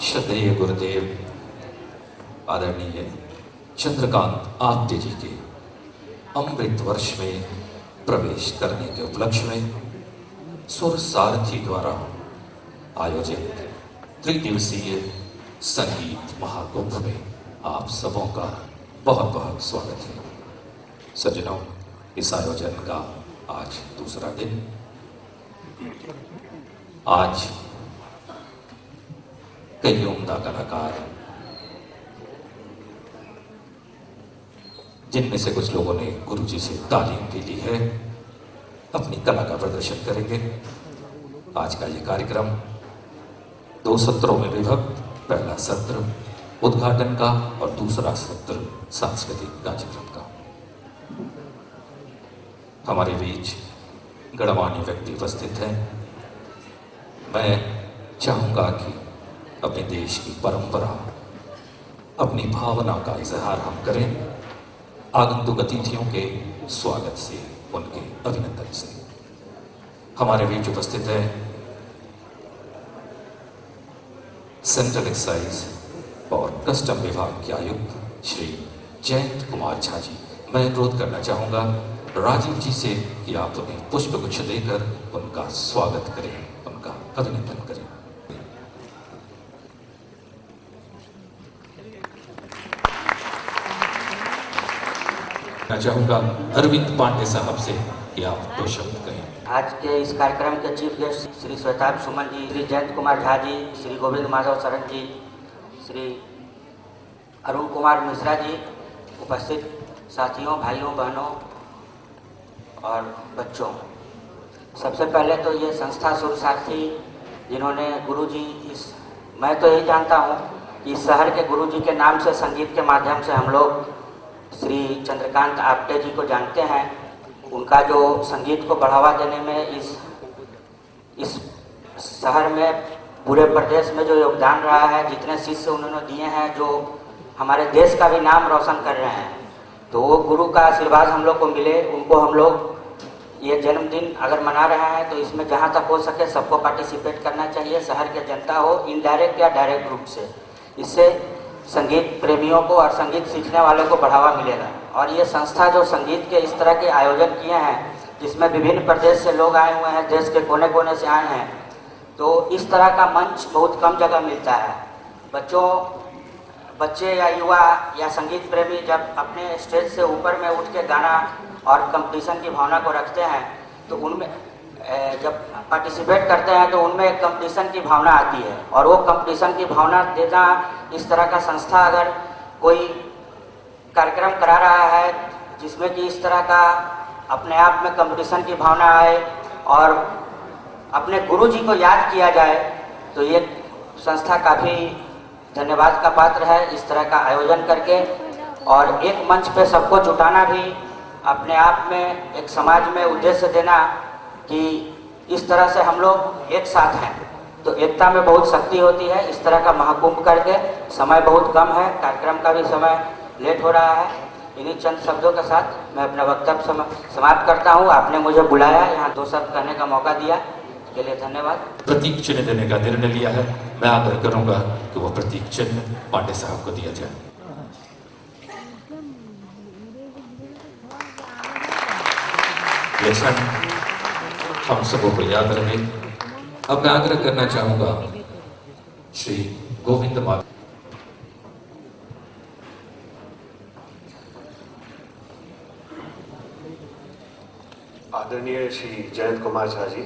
श्रद्धेय गुरुदेव आदरणीय चंद्रकांत आप्टे जी के अमृत वर्ष में प्रवेश करने के उपलक्ष्य में सुर सारथी द्वारा आयोजित त्रिदिवसीय संगीत महाकुंभ में आप सबों का बहुत बहुत स्वागत है। सज्जनों, इस आयोजन का आज दूसरा दिन। आज कई उम्दा कलाकार, जिनमें से कुछ लोगों ने गुरुजी से तालीम भी ली है, अपनी कला का प्रदर्शन करेंगे। आज का ये कार्यक्रम 2 सत्रों में विभक्त, पहला सत्र उद्घाटन का और दूसरा सत्र सांस्कृतिक कार्यक्रम का। हमारे बीच गणमान्य व्यक्ति उपस्थित हैं। मैं चाहूंगा कि अपने देश की परंपरा, अपनी भावना का इजहार हम करें आगंतुक अतिथियों के स्वागत से, उनके अभिनंदन से। हमारे बीच उपस्थित है सेंट्रल एक्साइज और कस्टम विभाग के आयुक्त श्री जयंत कुमार झा जी। मैं अनुरोध करना चाहूंगा राजीव जी से कि आप उन्हें पुष्पगुच्छ देकर उनका स्वागत करें, उनका अभिनंदन करें। मैं चाहूंगा अरविंद पांडे साहब से कि आप 2 शब्द कहें। आज के इस कार्यक्रम के चीफ गेस्ट श्री श्वेताभ सुमन जी, श्री जयंत कुमार झा जी, श्री गोविंद माधव शरण जी, श्री अरुण कुमार मिश्रा जी, उपस्थित साथियों, भाइयों, बहनों और बच्चों, सबसे पहले तो ये संस्था सुर सारथी, जिन्होंने गुरुजी मैं तो यही जानता हूँ कि इस शहर के गुरुजी के नाम से संगीत के माध्यम से हम लोग श्री चंद्रकांत आप्टे जी को जानते हैं। उनका जो संगीत को बढ़ावा देने में इस शहर में, पूरे प्रदेश में जो योगदान रहा है, जितने शिष्य उन्होंने दिए हैं, जो हमारे देश का भी नाम रोशन कर रहे हैं, तो वो गुरु का आशीर्वाद हम लोग को मिले। उनको हम लोग ये जन्मदिन अगर मना रहे हैं तो इसमें जहाँ तक हो सके सबको पार्टिसिपेट करना चाहिए, शहर के जनता हो, इनडायरेक्ट या डायरेक्ट रूप से। इससे संगीत प्रेमियों को और संगीत सीखने वालों को बढ़ावा मिलेगा। और ये संस्था जो संगीत के इस तरह के आयोजन किए हैं, जिसमें विभिन्न प्रदेश से लोग आए हुए हैं, देश के कोने कोने से आए हैं, तो इस तरह का मंच बहुत कम जगह मिलता है। बच्चे या युवा या संगीत प्रेमी जब अपने स्टेज से ऊपर में उठ के गाना और कंपटीशन की भावना को रखते हैं, तो उनमें जब पार्टिसिपेट करते हैं तो उनमें एक कंपटीशन की भावना आती है। और वो कंपटीशन की भावना देना, इस तरह का संस्था अगर कोई कार्यक्रम करा रहा है जिसमें कि इस तरह का अपने आप में कंपटीशन की भावना आए और अपने गुरु जी को याद किया जाए, तो ये संस्था काफ़ी धन्यवाद का पात्र है। इस तरह का आयोजन करके और एक मंच पे सबको जुटाना भी अपने आप में एक समाज में उद्देश्य देना कि इस तरह से हम लोग एक साथ हैं, तो एकता में बहुत शक्ति होती है। इस तरह का महाकुंभ करके, समय बहुत कम है, कार्यक्रम का भी समय लेट हो रहा है। इन्हीं चंद शब्दों के साथ मैं अपना वक्तव्य समाप्त करता हूँ। आपने मुझे बुलाया, यहाँ 2 शब्द कहने का मौका दिया, के लिए धन्यवाद। प्रतीक चिन्ह देने का निर्णय लिया है। मैं आग्रह करूंगा कि वो प्रतीक चिन्ह पांडे साहब को दिया जाए। ये क्षण हम सबों को याद रहे। अब मैं आग्रह करना चाहूंगा श्री गोविंद माधव। आदरणीय श्री जयंत कुमार झा जी,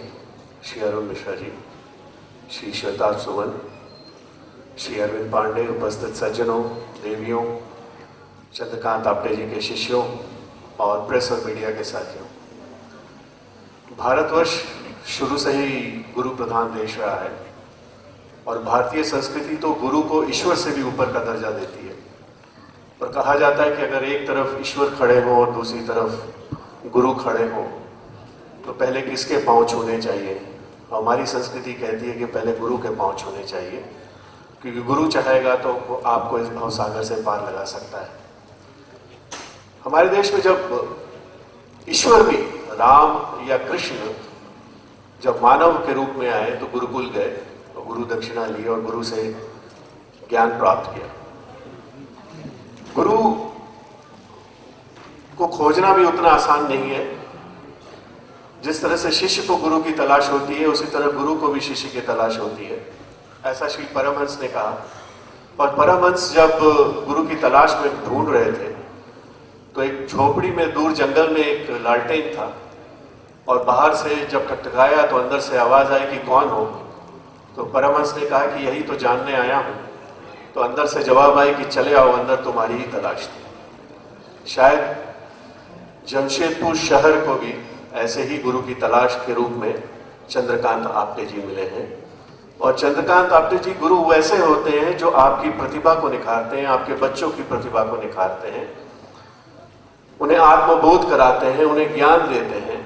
श्री अरुण मिश्रा जी, श्री श्वेताभ सुमन, श्री अरविंद पांडे, उपस्थित सज्जनों, देवियों, चंद्रकांत आप्टे जी के शिष्यों और प्रेस और मीडिया के साथियों, भारतवर्ष शुरू से ही गुरु प्रधान देश रहा है और भारतीय संस्कृति तो गुरु को ईश्वर से भी ऊपर का दर्जा देती है। और कहा जाता है कि अगर एक तरफ ईश्वर खड़े हों और दूसरी तरफ गुरु खड़े हों तो पहले किसके पांव छूने चाहिए? हमारी संस्कृति कहती है कि पहले गुरु के पांव छूने चाहिए, क्योंकि गुरु चाहेगा तो वो आपको इस भवसागर से पार लगा सकता है। हमारे देश में जब ईश्वर भी, राम या कृष्ण, जब मानव के रूप में आए तो गुरुकुल गए, तो गुरु दक्षिणा ली और गुरु से ज्ञान प्राप्त किया। गुरु को खोजना भी उतना आसान नहीं है। जिस तरह से शिष्य को गुरु की तलाश होती है, उसी तरह गुरु को भी शिष्य की तलाश होती है, ऐसा श्री परमहंस ने कहा। और परमहंस जब गुरु की तलाश में ढूंढ रहे थे तो एक झोपड़ी में दूर जंगल में एक लालटेन था, और बाहर से जब टकटकाया तो अंदर से आवाज आई कि कौन हो। तो परमहंस ने कहा कि यही तो जानने आया हूं। तो अंदर से जवाब आई कि चले आओ, अंदर तुम्हारी ही तलाश थी। शायद जमशेदपुर शहर को भी ऐसे ही गुरु की तलाश के रूप में चंद्रकांत आप्टे जी मिले हैं। और चंद्रकांत आप्टे जी गुरु वैसे होते हैं जो आपकी प्रतिभा को निखारते हैं, आपके बच्चों की प्रतिभा को निखारते हैं, उन्हें आत्मबोध कराते हैं, उन्हें ज्ञान देते हैं,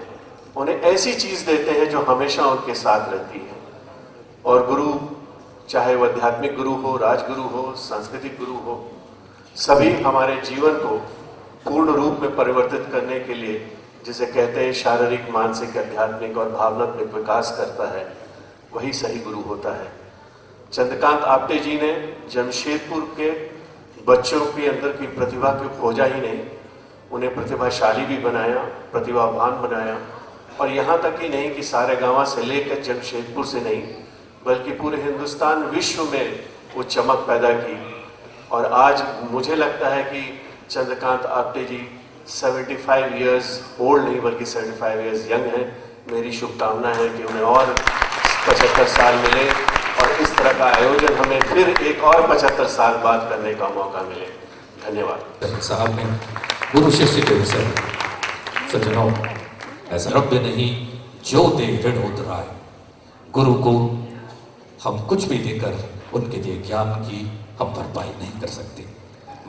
उन्हें ऐसी चीज देते हैं जो हमेशा उनके साथ रहती है। और गुरु, चाहे वह आध्यात्मिक गुरु हो, राजगुरु हो, सांस्कृतिक गुरु हो, सभी हमारे जीवन को पूर्ण रूप में परिवर्तित करने के लिए, जिसे कहते हैं शारीरिक, मानसिक, आध्यात्मिक और भावनात्मक विकास करता है, वही सही गुरु होता है। चंद्रकांत आप्टे जी ने जमशेदपुर के बच्चों के अंदर की प्रतिभा को खोजा ही नहीं, उन्हें प्रतिभाशाली भी बनाया, प्रतिभावान बनाया। और यहाँ तक ही नहीं कि सारे गांव से लेकर जमशेदपुर से नहीं, बल्कि पूरे हिंदुस्तान, विश्व में वो चमक पैदा की। और आज मुझे लगता है कि चंद्रकांत आप्टे जी 75 इयर्स ओल्ड नहीं बल्कि 75 इयर्स यंग हैं। मेरी शुभकामना है कि उन्हें और 75 साल मिले और इस तरह का आयोजन हमें फिर एक और 75 साल बाद करने का मौका मिले। धन्यवाद। साहब ने गुरु शिष्य के विषय में, सज्जनों, ऐसा रब्य नहीं जो दे ऋण उतराए। गुरु को हम कुछ भी देकर उनके दिए ज्ञान की हम भरपाई नहीं कर सकते।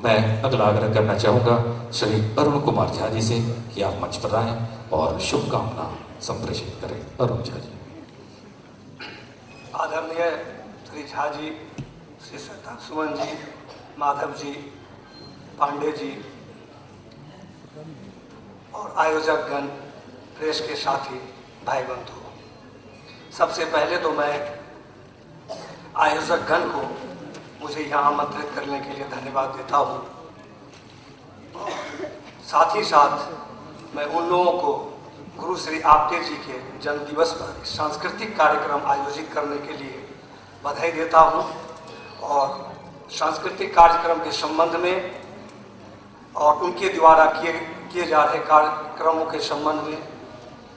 मैं अगला आग्रह करना चाहूँगा श्री अरुण कुमार झा जी से कि आप मंच पर आएं और शुभकामना संप्रेषित करें। अरुण झा जी। आदरणीय श्री झा जी, श्री श्वेता सुमन जी, माधव जी, पांडे जी और आयोजक गण, प्रेस के साथी भाई बंधु, सबसे पहले तो मैं आयोजक गण को मुझे यहाँ आमंत्रित करने के लिए धन्यवाद देता हूँ। साथ ही साथ मैं उन लोगों को गुरु श्री आप्टे जी के जन्म दिवस पर सांस्कृतिक कार्यक्रम आयोजित करने के लिए बधाई देता हूँ। और सांस्कृतिक कार्यक्रम के संबंध में और उनके द्वारा किए जा रहे कार्यक्रमों के संबंध में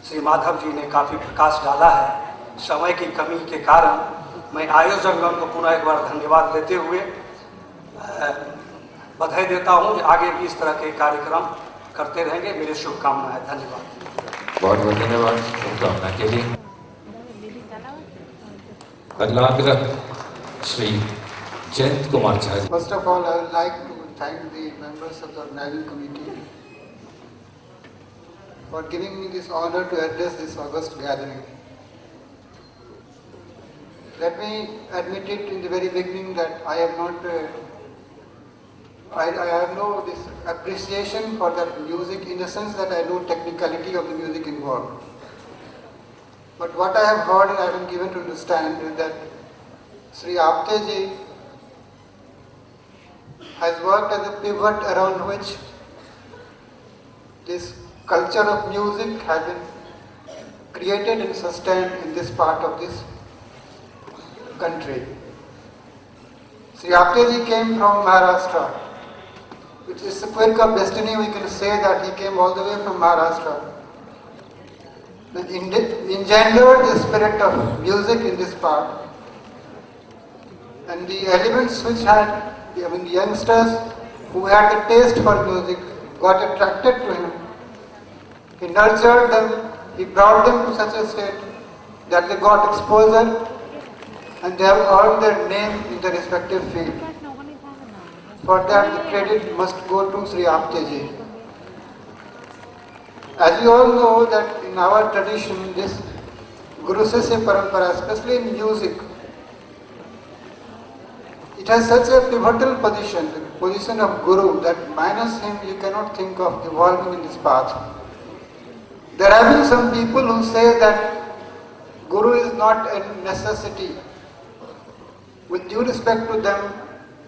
श्री माधव जी ने काफ़ी प्रकाश डाला है। समय की कमी के कारण मैं आयोजकगण को पुनः एक बार धन्यवाद देते हुए बधाई देता हूं कि आगे भी इस तरह के कार्यक्रम करते रहेंगे। मेरी शुभकामनाएं। धन्यवाद। बहुत बहुत धन्यवाद शुभकामना के लिए। अगला आग्रह Shri Jayant Kumar Jha ji. First of all, I would like to thank the members of the organizing committee for giving me this honor to address this august gathering. Let me admit it in the very beginning that I have not, I have no this appreciation for that music in the sense that I know technicality of the music involved. But what I have heard and I have been given to understand is that Sri Apte ji has worked as a pivot around which this culture of music has been created and sustained in this part of this country. Sri Apte ji came from Maharashtra. It is a quirk of destiny, we can say that he came all the way from Maharashtra. And engendered the spirit of music in this part. And the elements which had, the youngsters who had the taste for music got attracted to him. He nurtured them, he brought them to such a state that they got exposure and they have earned their name in their respective field. For that the credit must go to Sri Apte ji. As you all know that in our tradition, this Guru Sishya Parampara, especially in music, it has such a pivotal position, the position of Guru, that minus him you cannot think of evolving in this path. There have been some people who say that Guru is not a necessity. With due respect to them,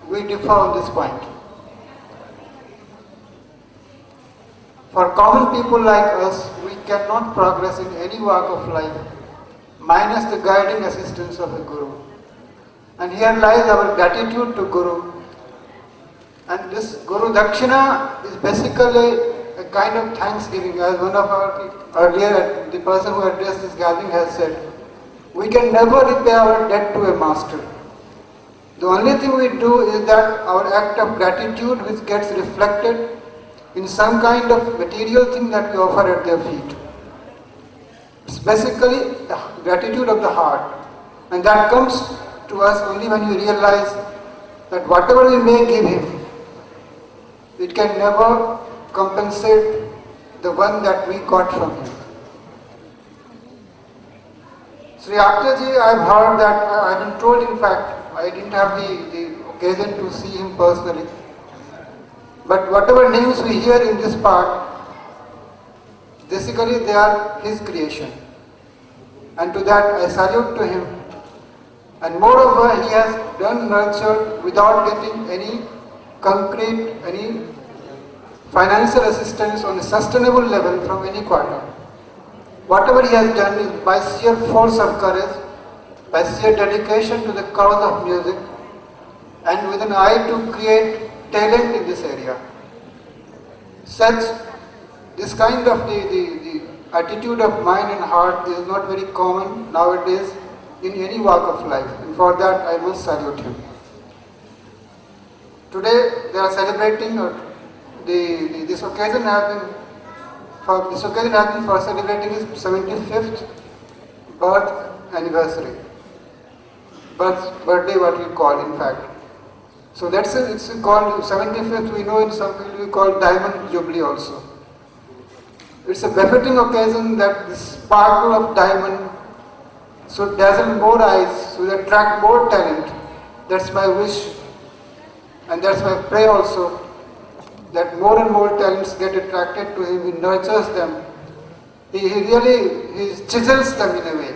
we differ on this point. For common people like us, we cannot progress in any walk of life minus the guiding assistance of a Guru. And here lies our gratitude to Guru. And this Guru Dakshina is basically a kind of thanksgiving, as one of our earlier, the person who addressed this gathering has said. We can never repay our debt to a master. The only thing we do is that our act of gratitude which gets reflected in some kind of material thing that we offer at their feet. It's basically the gratitude of the heart. And that comes to us only when we realize that whatever we may give him, it can never compensate the one that we got from him. Sri Apteji, I've heard that, I've been told in fact, I didn't have the occasion to see him personally. But whatever names we hear in this part, basically they are his creation. And to that I salute to him. And moreover, he has done nurture without getting any concrete, any financial assistance on a sustainable level from any quarter. Whatever he has done is by sheer force of courage, by sheer dedication to the cause of music, and with an eye to create talent in this area. This kind of the attitude of mind and heart is not very common nowadays in any walk of life, and for that I must salute him. Today they are celebrating, this occasion has been for celebrating his 75th birth anniversary, birthday what we call in fact. So it's called 75th, we know in some people we call Diamond Jubilee also. It's a befitting occasion that this sparkle of diamond should dazzle more eyes, should attract more talent. That's my wish, and that's my prayer also, that more and more talents get attracted to him, he nurtures them. He chisels them in a way,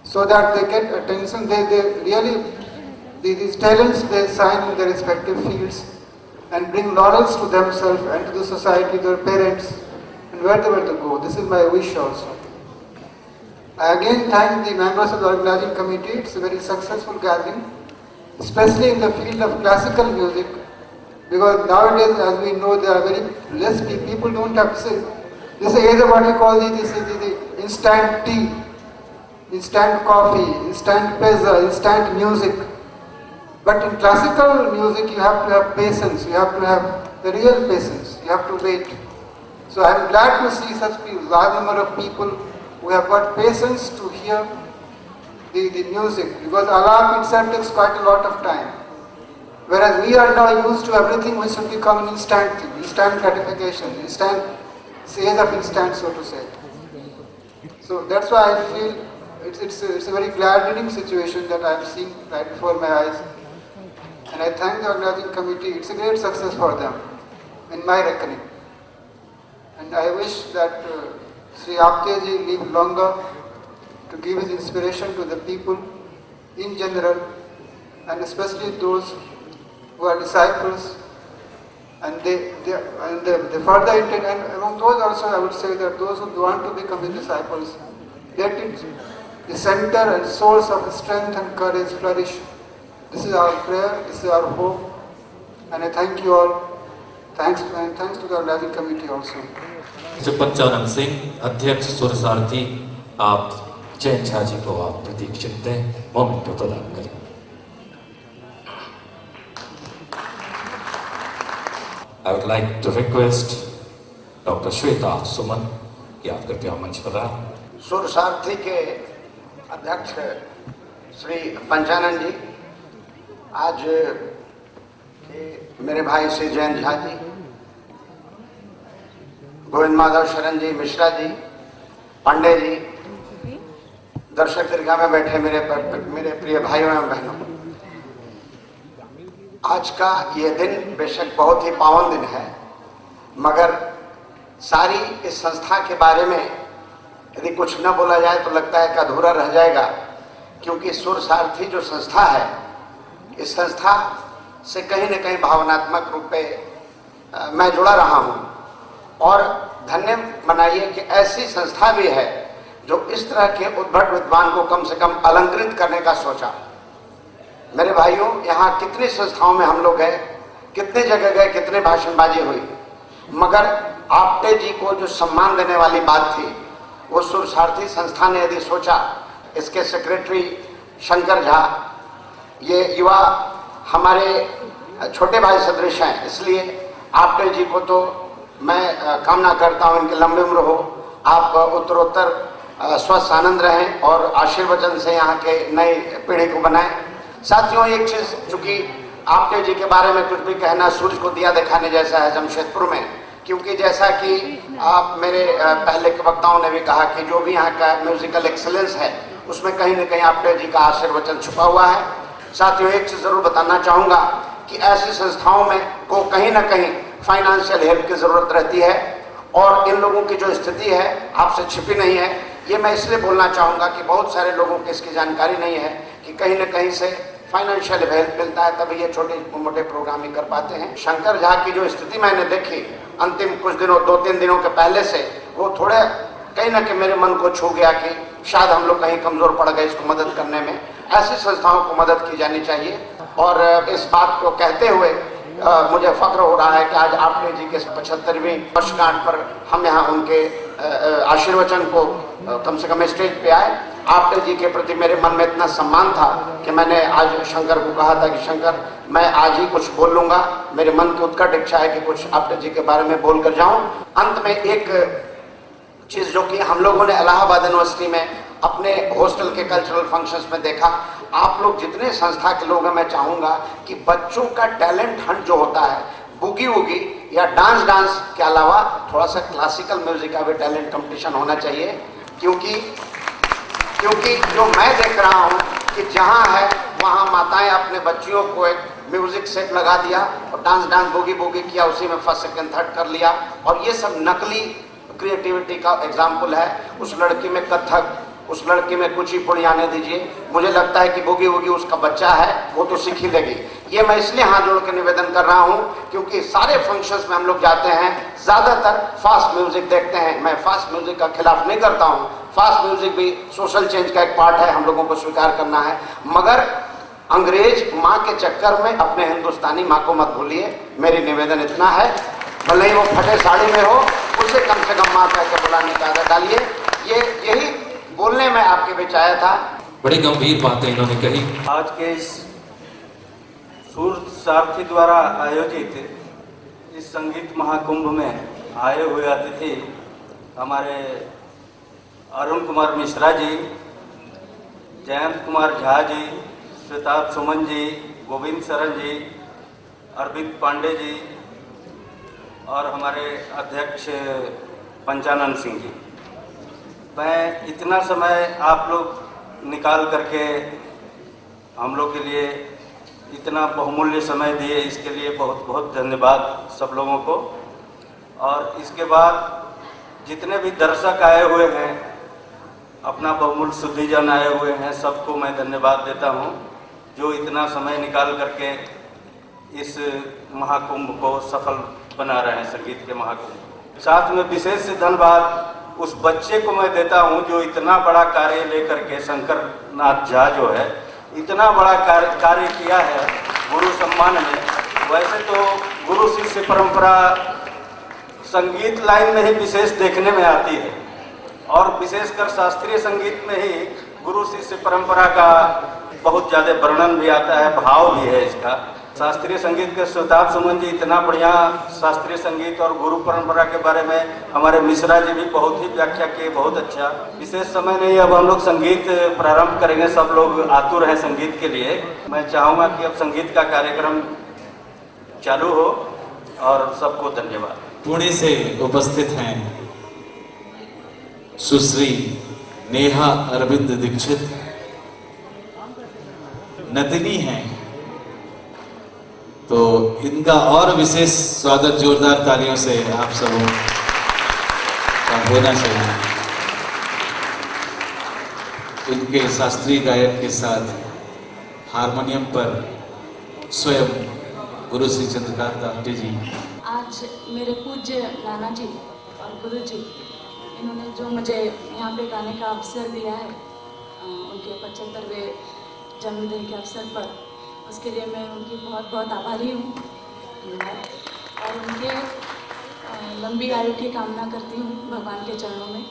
so that they get attention, these talents, they shine in their respective fields and bring laurels to themselves and to the society, their parents, and wherever they go. This is my wish also. I again thank the members of the organizing committee. It's a very successful gathering, especially in the field of classical music, because nowadays, as we know, there are very less people don't have to say. This is either what we call the instant tea, instant coffee, instant pizza, instant music. But in classical music, you have to have patience, you have to have the real patience, you have to wait. So I am glad to see such people, large number of people who have got patience to hear the music, because alarm itself takes quite a lot of time. Whereas we are now used to everything which should become an instant thing, instant gratification, instant age of instant, so to say. So that's why I feel it's a very gladdening situation that I am seeing right before my eyes. And I thank the organizing committee. It's a great success for them, in my reckoning. And I wish that Sri Apteji live longer to give his inspiration to the people in general, and especially those who are disciples. And they further intend, and among those also I would say that those who want to become his disciples, let it the center and source of strength and courage flourish. This is our prayer, this is our hope, and I thank you all. Thanks to the organizing committee also. Shri Panchanand Singh, अध्यक्ष सुर सारथी, आप जैन झा जी को आप प्रतीक्षित दें, memento प्रदान करें। I would like to request Dr. Shweta Suman कि आप कृपया मंच पर आएं। सुर सारथी के अध्यक्ष श्री पंचानंद जी, आज मेरे भाई श्री जैन झा जी, गोविंद माधव शरण जी, मिश्रा जी, पांडे जी, दर्शक दीर्घा में बैठे मेरे प्रिय भाइयों एवं बहनों, आज का ये दिन बेशक बहुत ही पावन दिन है, मगर सारी इस संस्था के बारे में यदि कुछ न बोला जाए तो लगता है कि अधूरा रह जाएगा, क्योंकि सुर सारथी जो संस्था है, इस संस्था से कहीं न कहीं भावनात्मक रूप पे मैं जुड़ा रहा हूँ। और धन्य मनाइए कि ऐसी संस्था भी है जो इस तरह के उद्भट विद्वान को कम से कम अलंकृत करने का सोचा। मेरे भाइयों, यहाँ कितनी संस्थाओं में हम लोग गए, कितने जगह गए, कितने भाषणबाजी हुई, मगर आपटे जी को जो सम्मान देने वाली बात थी वो सुरसारथी संस्था ने यदि सोचा, इसके सेक्रेटरी शंकर झा, ये युवा हमारे छोटे भाई सदृश हैं, इसलिए आपटे जी को तो मैं कामना करता हूँ इनके लंबी उम्र हो, आप उत्तरोत्तर स्वस्थ आनंद रहें और आशीर्वचन से यहाँ के नई पीढ़ी को बनाएं। साथियों, एक चीज़, चूँकि आपटे जी के बारे में कुछ भी कहना सूरज को दिया दिखाने जैसा है जमशेदपुर में, क्योंकि जैसा कि आप मेरे पहले के वक्ताओं ने भी कहा कि जो भी यहाँ का म्यूजिकल एक्सेलेंस है उसमें कहीं न कहीं आपटे जी का आशीर्वचन छुपा हुआ है। साथियों, एक चीज़ ज़रूर बताना चाहूँगा कि ऐसी संस्थाओं में को कहीं ना कहीं फाइनेंशियल हेल्प की ज़रूरत रहती है और इन लोगों की जो स्थिति है आपसे छिपी नहीं है। ये मैं इसलिए बोलना चाहूँगा कि बहुत सारे लोगों को इसकी जानकारी नहीं है कि कहीं ना कहीं से फाइनेंशियल हेल्प मिलता है, तभी ये छोटे मोटे प्रोग्राम ही कर पाते हैं। शंकर झा की जो स्थिति मैंने देखी अंतिम कुछ दिनों, 2-3 दिनों के पहले से, वो थोड़े कहीं ना कहीं मेरे मन को छू गया कि शायद हम लोग कहीं कमज़ोर पड़ गए इसको मदद करने में। ऐसी संस्थाओं को मदद की जानी चाहिए। और इस बात को कहते हुए मुझे फख्र हो रहा है कि आज आपटे जी के 75वीं वर्षगांठ पर हम यहाँ उनके आशीर्वचन को कम से कम स्टेज पे आए। आपटे जी के प्रति मेरे मन में इतना सम्मान था कि मैंने आज शंकर को कहा था कि शंकर, मैं आज ही कुछ बोल लूँगा, मेरे मन की उत्कट इच्छा है कि कुछ आपटे जी के बारे में बोल कर जाऊँ। अंत में एक चीज़ जो कि हम लोगों ने इलाहाबाद यूनिवर्सिटी में अपने हॉस्टल के कल्चरल फंक्शंस में देखा, आप लोग जितने संस्था के लोग हैं, मैं चाहूँगा कि बच्चों का टैलेंट हंट जो होता है, बुगी वुगी या डांस के अलावा थोड़ा सा क्लासिकल म्यूजिक का भी टैलेंट कंपटीशन होना चाहिए। क्योंकि जो मैं देख रहा हूँ कि जहाँ है वहाँ माताएं अपने बच्चियों को एक म्यूजिक सेट लगा दिया और डांस बुगी किया, उसी में फर्स्ट सेकंड थर्ड कर लिया, और ये सब नकली क्रिएटिविटी का एग्जाम्पल है। उस लड़की में कथक, उस लड़की में कुचिपुड़ी आने दीजिए, मुझे लगता है कि बुगी वुगी उसका बच्चा है, वो तो सीख ही लेगी। ये मैं इसलिए हाथ जोड़ के निवेदन कर रहा हूँ क्योंकि सारे फंक्शंस में हम लोग जाते हैं, ज़्यादातर फास्ट म्यूजिक देखते हैं। मैं फास्ट म्यूजिक का खिलाफ नहीं करता हूँ, फास्ट म्यूजिक भी सोशल चेंज का एक पार्ट है, हम लोगों को स्वीकार करना है, मगर अंग्रेज माँ के चक्कर में अपने हिंदुस्तानी माँ को मत भूलिए। मेरी निवेदन इतना है, भले ही वो फटे साड़ी में हो, उसे कम से कम माँ कह के बुलाने की आदत डालिए। यही बोलने में आपके बीच आया था। बड़ी गंभीर बातें इन्होंने कही। आज के इस सुरसारथी द्वारा आयोजित इस संगीत महाकुंभ में आए हुए अतिथि हमारे अरुण कुमार मिश्रा जी, जयंत कुमार झा जी, श्वेताब सुमन जी, गोविंद शरण जी, अरविंद पांडे जी और हमारे अध्यक्ष पंचानंद सिंह जी, मैं इतना समय आप लोग निकाल करके हम लोग के लिए इतना बहुमूल्य समय दिए, इसके लिए बहुत बहुत धन्यवाद सब लोगों को। और इसके बाद जितने भी दर्शक आए हुए हैं, अपना बहुमूल्य शुद्धिजन आए हुए हैं, सबको मैं धन्यवाद देता हूं जो इतना समय निकाल करके इस महाकुंभ को सफल बना रहे हैं, संगीत के महाकुंभ। साथ में विशेष धन्यवाद उस बच्चे को मैं देता हूं जो इतना बड़ा कार्य लेकर के, शंकर नाथ झा जो है, इतना बड़ा कार्य किया है गुरु सम्मान में। वैसे तो गुरु शिष्य परंपरा संगीत लाइन में ही विशेष देखने में आती है और विशेषकर शास्त्रीय संगीत में ही गुरु शिष्य परंपरा का बहुत ज़्यादा वर्णन भी आता है, भाव भी है इसका। शास्त्रीय संगीत के श्वेताब सुमन जी इतना बढ़िया शास्त्रीय संगीत और गुरु परंपरा के बारे में हमारे मिश्रा जी भी बहुत ही व्याख्या किए, बहुत अच्छा। विशेष समय नहीं, अब हम लोग संगीत प्रारंभ करेंगे, सब लोग आतुर हैं संगीत के लिए। मैं चाहूँगा कि अब संगीत का कार्यक्रम चालू हो और सबको धन्यवाद। पुणे से उपस्थित हैं सुश्री नेहा अरविंद दीक्षित, नदिनी हैं, तो इनका और विशेष स्वागत जोरदार तालियों से आप सबों का होना चाहिए। इनके शास्त्रीय गायन के साथ हारमोनियम पर स्वयं गुरु श्री चंद्रकांत दाफ्टे जी। आज मेरे पूज्य नाना जी और गुरु जी इन्होंने जो मुझे यहाँ पे गाने का अवसर दिया है उनके 75वें जन्मदिन के अवसर पर, उसके लिए मैं उनकी बहुत बहुत आभारी हूँ। धन्यवाद। और उनके लंबी आयु की कामना करती हूँ भगवान के चरणों में।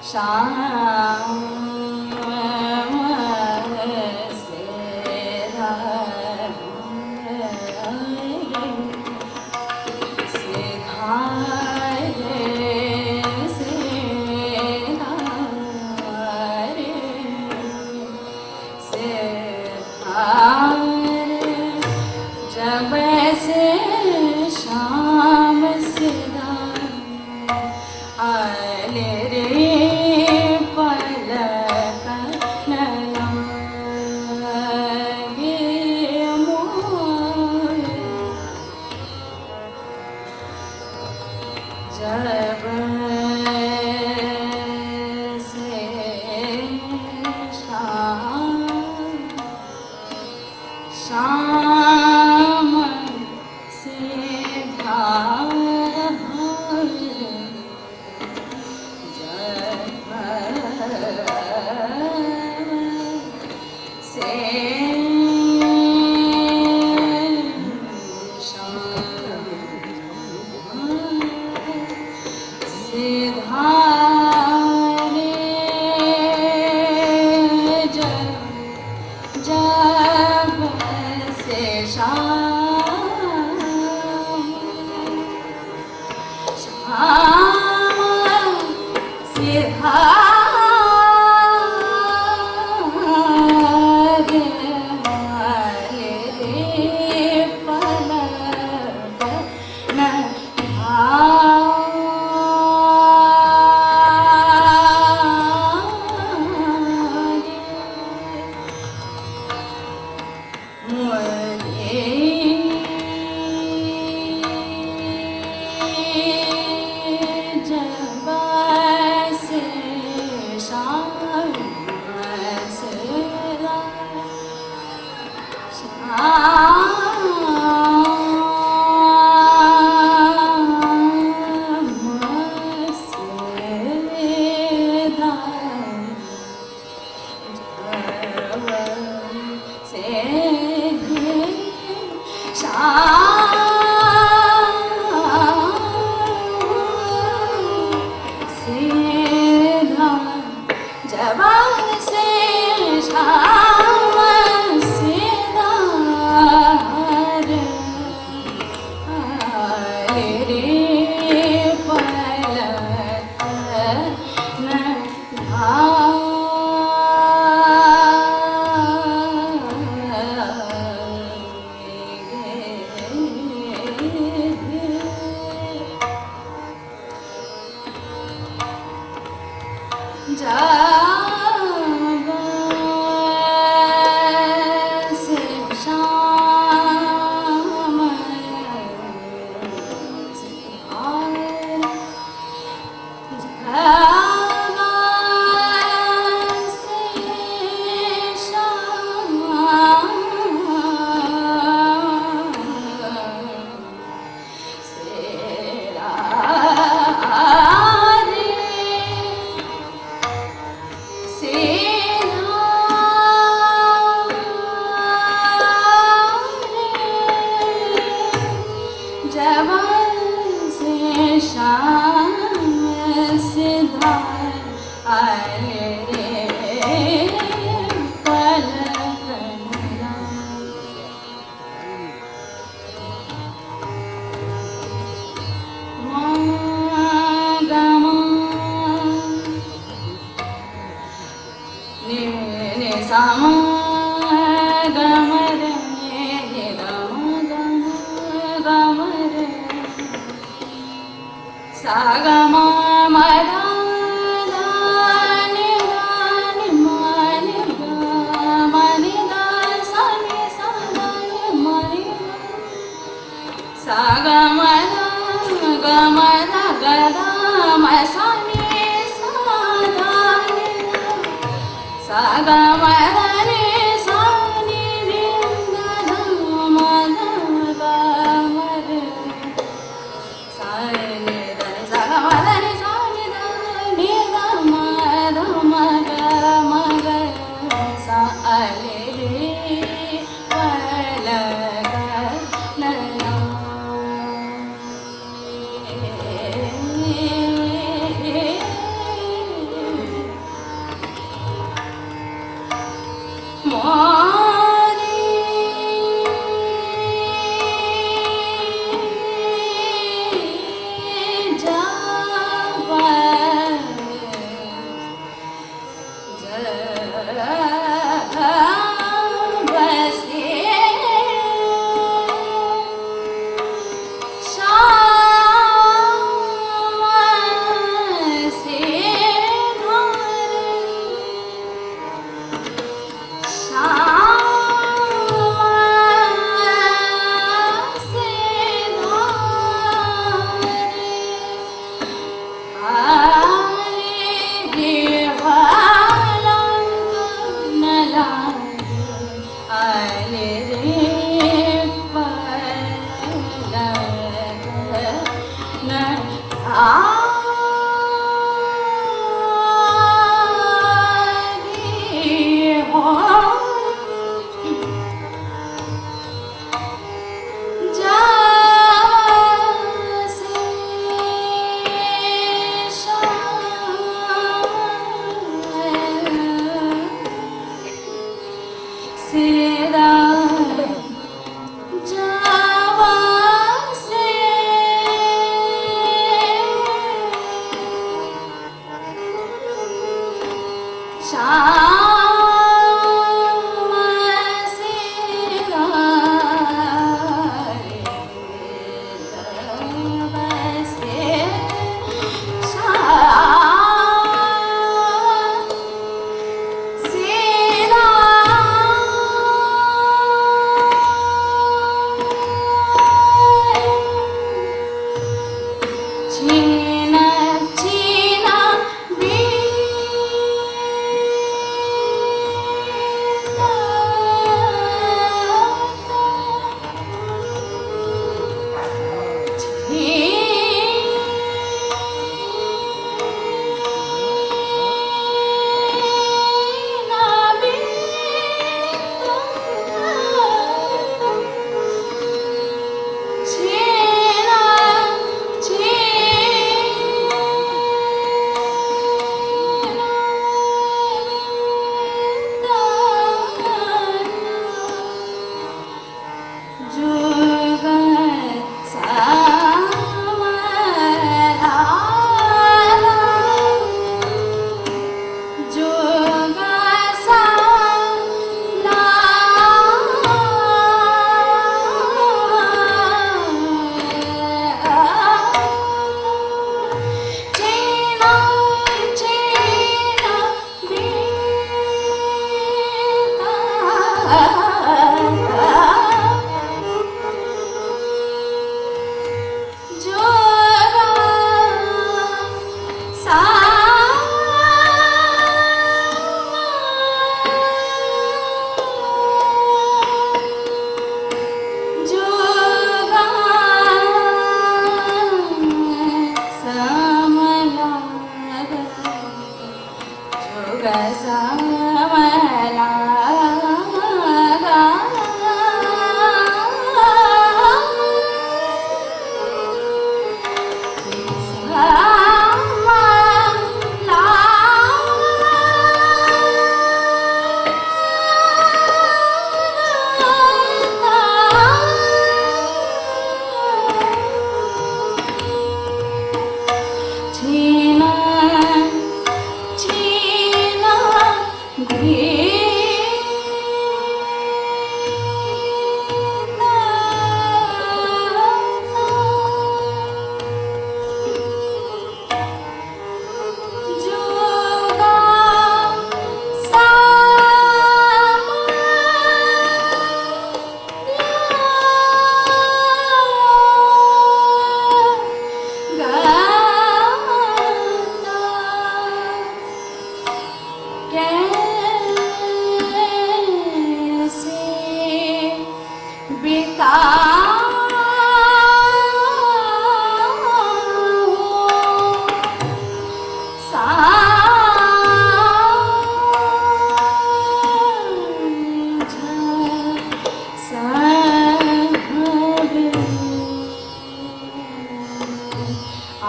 श्याम से धारे से धारे से धारे से धारे जब से शाम से धारे आले रे पलक न लागे मोर जब से शाम से धारे से धारे जब से शाम से धारे वाले रे पलक न जब से शाम से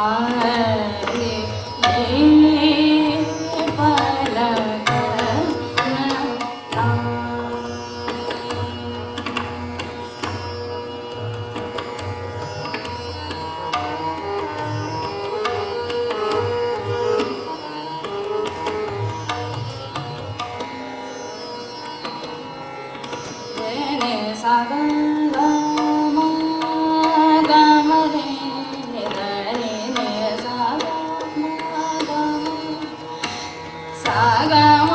आए ये पलक सा गा मा गा मा रे रे गा रे रे सा गा मा सा गा मा